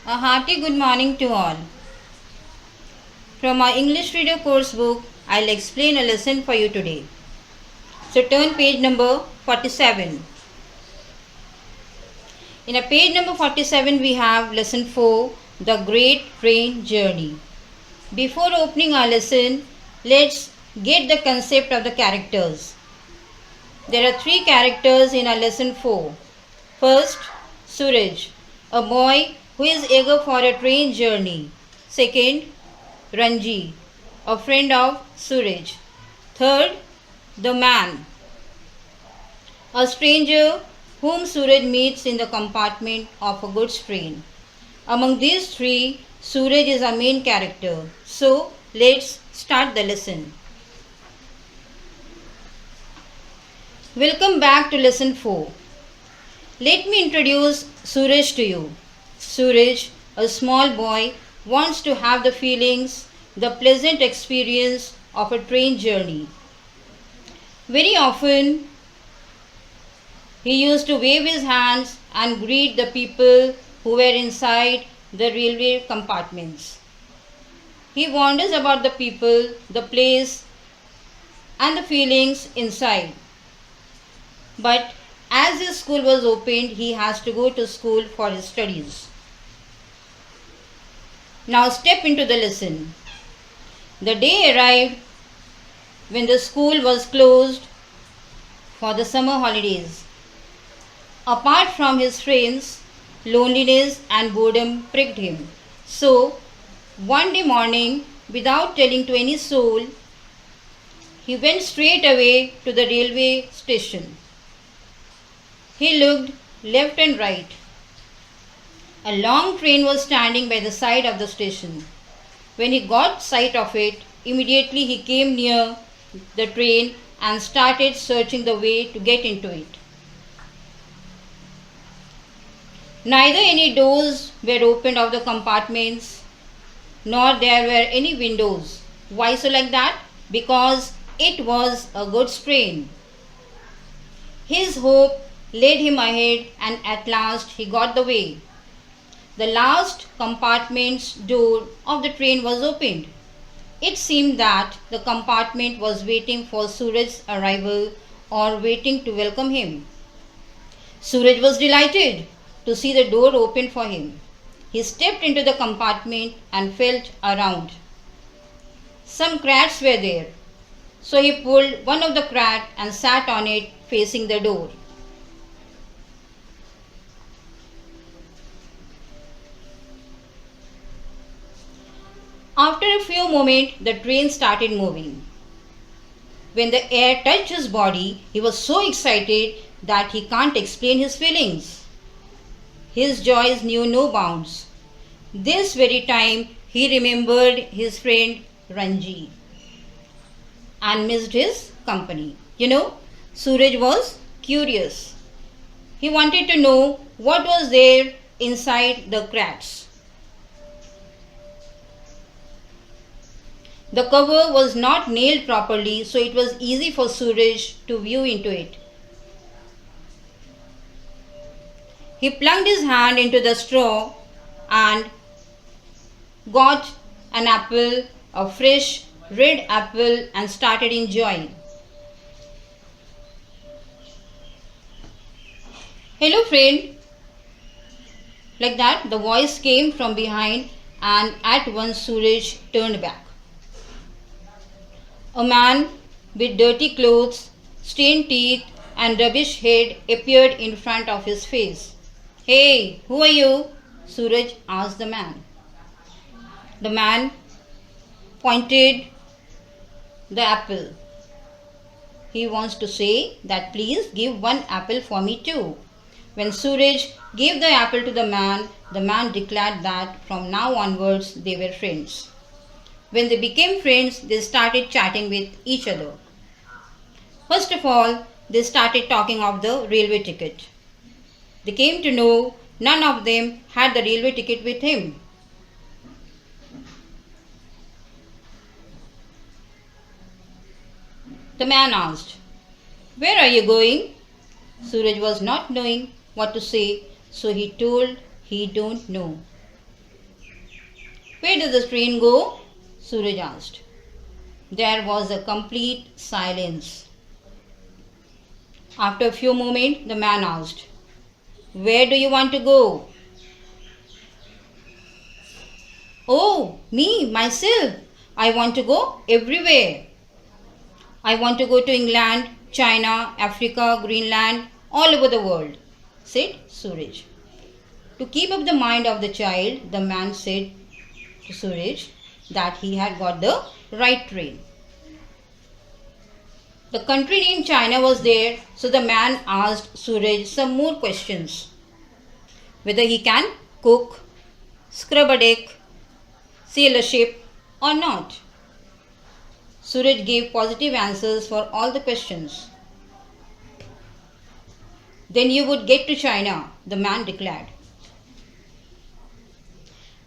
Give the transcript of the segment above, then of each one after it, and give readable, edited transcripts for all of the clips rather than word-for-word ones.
A hearty good morning to all. From our English Reader course book, I'll explain a lesson for you today. So turn page number 47. In a page number 47, we have lesson 4, The Great Train Journey. Before opening our lesson, let's get the concept of the characters. There are 3 characters in our lesson 4. First, Suraj, a boy who is eager for a train journey. Second, Ranji, a friend of Suraj. Third, the man, a stranger whom Suraj meets in the compartment of a goods train. Among these 3, Suraj is our main character. So, let's start the lesson. Welcome back to lesson 4. Let me introduce Suraj to you. Suraj, a small boy, wants to have the feelings, the pleasant experience of a train journey. Very often, he used to wave his hands and greet the people who were inside the railway compartments. He wonders about the people, the place, and the feelings inside. But as his school was opened, he has to go to school for his studies. Now step into the lesson. The day arrived when the school was closed for the summer holidays. Apart from his friends, loneliness and boredom pricked him. So, one day morning, without telling to any soul, he went straight away to the railway station. He looked left and right. A long train was standing by the side of the station. When he got sight of it, immediately he came near the train and started searching the way to get into it. Neither any doors were opened of the compartments, nor there were any windows. Why so like that? Because it was a goods train. His hope led him ahead, and at last he got the way. The last compartment's door of the train was opened. It seemed that the compartment was waiting for Suraj's arrival or waiting to welcome him. Suraj was delighted to see the door open for him. He stepped into the compartment and felt around. Some crats were there, so he pulled one of the crat and sat on it facing the door. After a few moments, the train started moving. When the air touched his body, he was so excited that he can't explain his feelings. His joys knew no bounds. This very time, he remembered his friend Ranji and missed his company. Suraj was curious. He wanted to know what was there inside the crats. The cover was not nailed properly, so it was easy for Suraj to view into it. He plunged his hand into the straw and got an apple, a fresh red apple, and started enjoying. "Hello, friend." Like that, the voice came from behind, and at once Suraj turned back. A man with dirty clothes, stained teeth, and rubbish head appeared in front of his face. "Hey, who are you?" Suraj asked the man. The man pointed the apple. He wants to say that please give one apple for me too. When Suraj gave the apple to the man declared that from now onwards they were friends. When they became friends, they started chatting with each other. First of all, they started talking of the railway ticket. They came to know none of them had the railway ticket with him. The man asked, "Where are you going?" Suraj was not knowing what to say, so he told he don't know. Where does the train go? Suraj asked. There was a complete silence. After a few moments, the man asked, Where do you want to go? Oh, me, myself. I want to go everywhere. I want to go to England, China, Africa, Greenland, all over the world, said Suraj. To keep up the mind of the child, the man said to Suraj that he had got the right train. The country named China was there, so the man asked Suraj some more questions. Whether he can cook, scrub a deck, sail a ship or not. Suraj gave positive answers for all the questions. Then you would get to China, the man declared.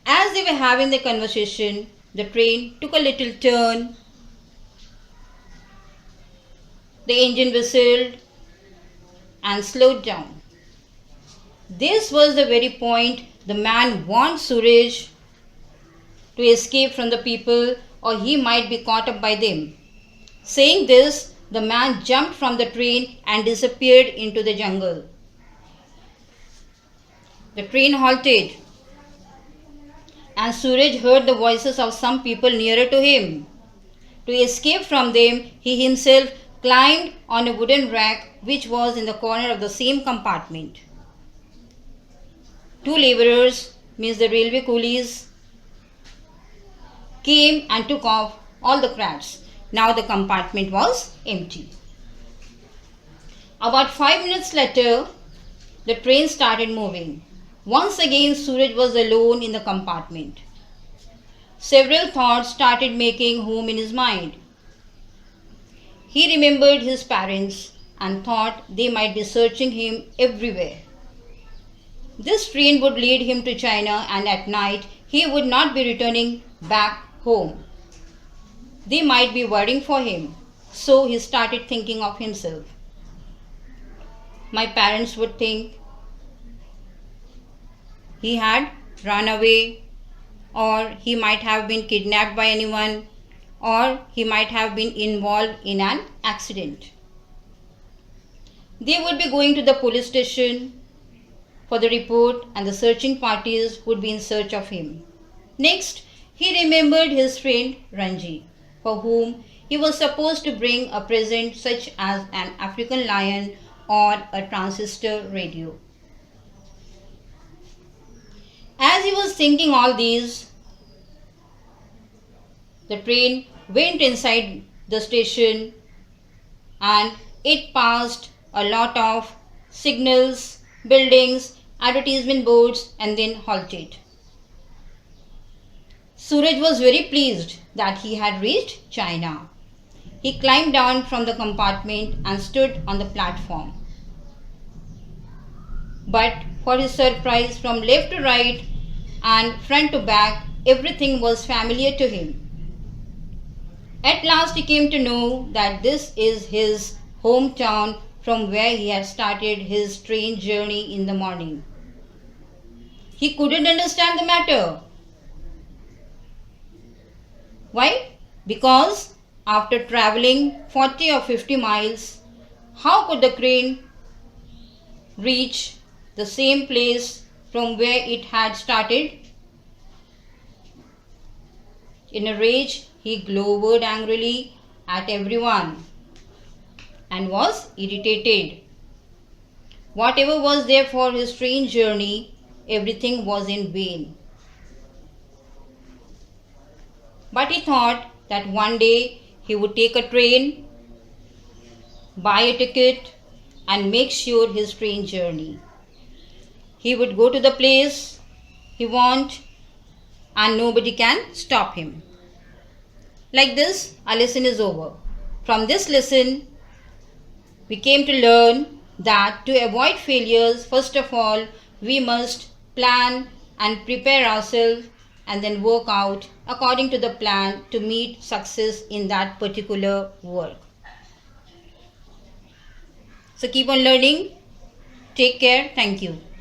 As they were having the conversation, the train took a little turn. The engine whistled and slowed down. This was the very point the man warned Suraj to escape from the people or he might be caught up by them. Saying this, the man jumped from the train and disappeared into the jungle. The train halted and Suraj heard the voices of some people nearer to him. To escape from them, he himself climbed on a wooden rack which was in the corner of the same compartment. Two labourers, means the railway coolies, came and took off all the crats. Now the compartment was empty. About 5 minutes later, the train started moving. Once again, Suraj was alone in the compartment. Several thoughts started making home in his mind. He remembered his parents and thought they might be searching him everywhere. This train would lead him to China and at night he would not be returning back home. They might be worrying for him. So he started thinking of himself. My parents would think he had run away, or he might have been kidnapped by anyone, or he might have been involved in an accident. They would be going to the police station for the report and the searching parties would be in search of him. Next, he remembered his friend Ranji, for whom he was supposed to bring a present such as an African lion or a transistor radio. As he was thinking all these, the train went inside the station and it passed a lot of signals, buildings, advertisement boards and then halted. Suraj was very pleased that he had reached China. He climbed down from the compartment and stood on the platform. But for his surprise, from left to right and front to back, everything was familiar to him. At last he came to know that this is his hometown from where he had started his train journey in the morning. He couldn't understand the matter. Why? Because after traveling 40 or 50 miles, how could the train reach the same place from where it had started? In a rage, he glowered angrily at everyone and was irritated. Whatever was there for his train journey, everything was in vain. But he thought that one day he would take a train, buy a ticket and make sure his train journey. He would go to the place he wants and nobody can stop him. Like this, our lesson is over. From this lesson, we came to learn that to avoid failures, first of all, we must plan and prepare ourselves and then work out according to the plan to meet success in that particular work. So keep on learning. Take care. Thank you.